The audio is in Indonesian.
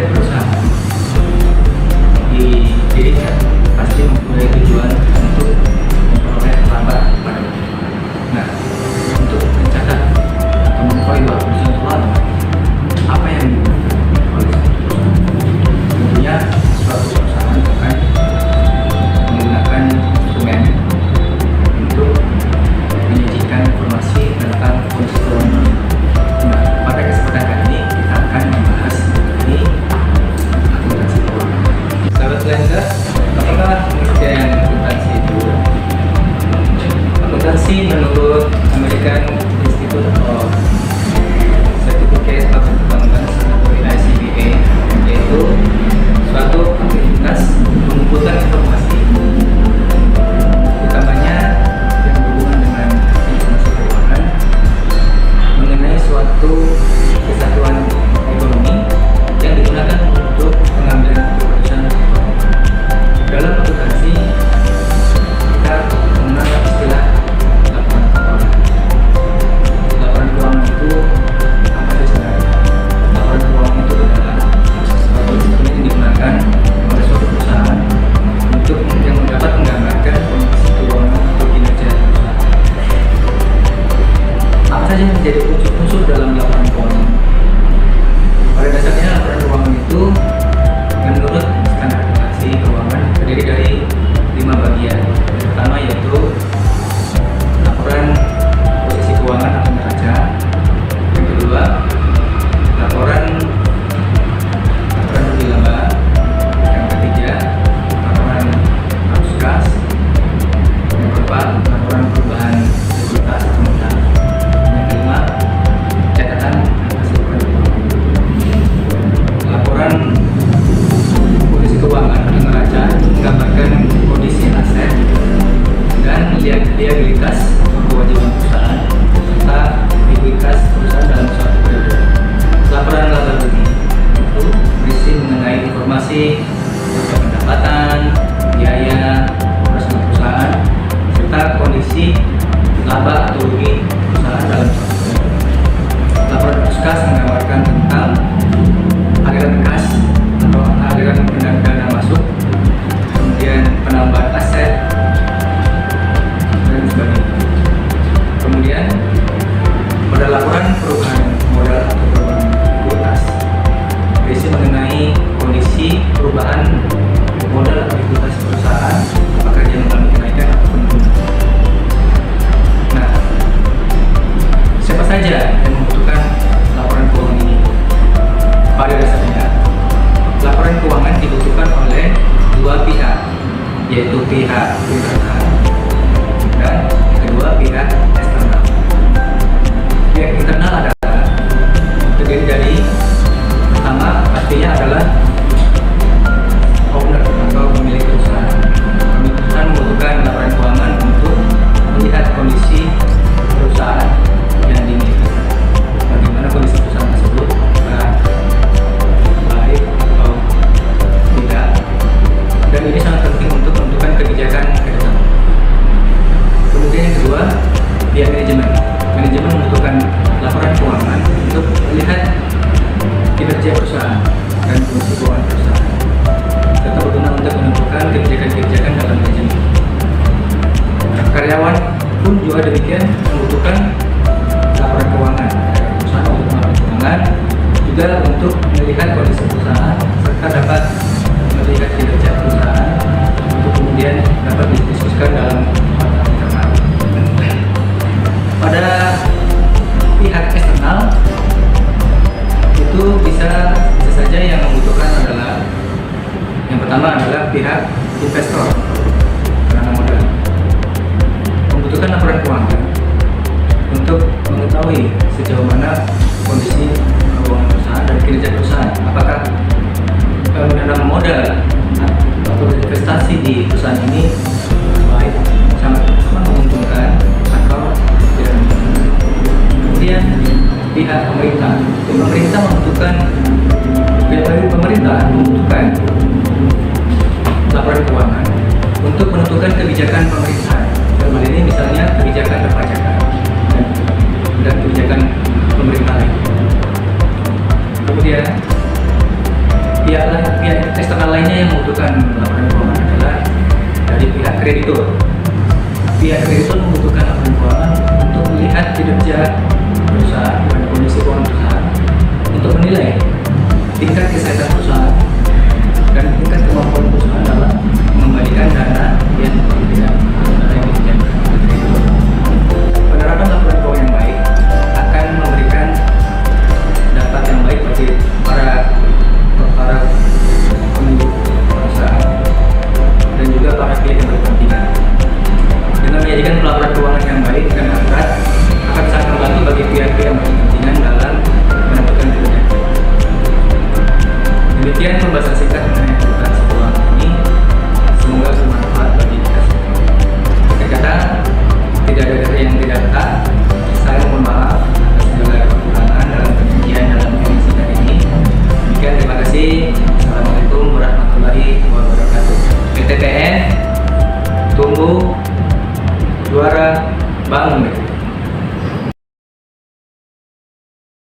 setiap perusahaan didirikan pasti mempunyai tujuan untuk memperoleh laba pada waktu. Nah, untuk mencatat atau mengetahui bahwa perusahaan itu laba, apa yang digunakan oleh satu perusahaan? Tentunya suatu perusahaan akan menggunakan instrumen untuk menyajikan informasi tentang kondisi keuangan. Nah, pada kesempatan kali ini kita akan membahas mengenai akuntansi keuangan. Sahabat Lensa, apakah pengertian akuntansi itu? Akuntansi menurut American Institute of Certificate of Accountants atau AICPA yaitu suatu aktivitas mengumpulkan informasi utamanya yang berhubungan dengan informasi keuangan mengenai suatu kesatuan ekonomi yang digunakan untuk pengambilan keputusan keuangan. Dalam akuntansi kita mengenal istilah laporan keuangan. Laporan keuangan itu apa sih sebenarnya? Laporan keuangan itu adalah suatu instrumen yang digunakan oleh suatu perusahaan untuk yang dapat menggambarkan kondisi keuangan atau kinerja perusahaan. Apa saja yang menjadi unsur dalam laporan keuangan? Pada dasarnya laporan keuangan itu menurut standar akuntansi keuangan terdiri dari 5 bagian. Yang pertama yaitu laporan posisi keuangan atau neraca. Yang kedua, laporan rugi laba. Yang ketiga, laporan arus kas. Yang keempat, laporan perubahan likuiditas atau modal. Yang kelima, catatan hasil keuangan. Laporan posisi keuangan atau neraca menggambarkan kondisi aset dan liabilitas atau kewajiban perusahaan serta likuiditas perusahaan dalam suatu periode. Laporan laba rugi itu berisi mengenai informasi tentang pendapatan, biaya, operasional perusahaan serta kondisi laba atau rugi perusahaan dalam suatu periode. Laporan arus kas menggambarkan tentang aliran kas atau aliran dana masuk, kemudian penambahan aset dan sebagainya. Kemudian pada laporan perubahan modal atau perubahan likuiditas berisi mengenai kondisi perubahan modal atau likuiditas perusahaan, apakah dia mengalami kenaikan atau penurunan. Nah, siapa saja yang membutuhkan laporan keuangan ini? Pada dasarnya, laporan keuangan dibutuhkan oleh dua pihak, yaitu pihak internal dan kedua pihak eksternal. Pihak internal adalah terdiri dari pertama pastinya adalah owner atau pemilik perusahaan. Pemilik perusahaan membutuhkan laporan keuangan untuk melihat kondisi perusahaan yang dimiliki. Bagaimana kondisi perusahaan tersebut, baik atau tidak. Dan ini sangat penting untuk menentukan kebijakan ke depan. Kemudian yang kedua, pihak manajemen. Manajemen membutuhkan laporan keuangan untuk melihat kinerja perusahaan dan kondisi keuangan perusahaan, serta berguna untuk menentukan kebijakan-kebijakan dalam manajemen. Karyawan pun juga demikian membutuhkan laporan keuangan. Perusahaan untuk laporan keuangan juga untuk melihat kondisi perusahaan serta dapat melihat kinerja perusahaan untuk kemudian dapat didiskusikan dalam rapat internal. Pada pihak eksternal itu bisa saja yang membutuhkan adalah yang pertama adalah pihak investor, penanam modal, membutuhkan laporan keuangan untuk mengetahui sejauh mana kondisi keuangan perusahaan dan kinerja perusahaan, apakah menanam modal atau investasi di perusahaan ini baik, sangat menguntungkan atau tidak menguntungkan. Kemudian pihak pemerintah membutuhkan laporan keuangan untuk menentukan kebijakan pemerintahan. Dalam hal ini misalnya kebijakan perpajakan dan kebijakan pemerintah lain. Kemudian lainnya yang membutuhkan laporan keuangan adalah dari pihak kreditur. Pihak kreditur membutuhkan laporan keuangan untuk melihat kinerja perusahaan dan kondisi keuangan perusahaan, untuk menilai tingkat kesehatan perusahaan dan tingkat kemampuan perusahaan dalam mengembalikan dana yang tidak penerapan laporan keuangan yang baik akan memberikan dampak yang baik bagi para pemilik perusahaan dan juga para pihak yang berkepentingan. Dengan menjadikan pelaporan keuangan yang baik dan akurat akan sangat membantu bagi pihak-pihak yang berkepentingan dalam mendapatkan dividend. Demikian pembahasan singkat mengenai akuntansi keuangan ini. Semoga bermanfaat bagi kita semua. Akhir kata, tidak ada dari yang tidak tak. Saya mohon maaf atas segala kekurangan dalam penyajian dalam edisi singkat ini. Demikian, terima kasih. Assalamualaikum warahmatullahi wabarakatuh. PTTN tumbuh, juara, bangun.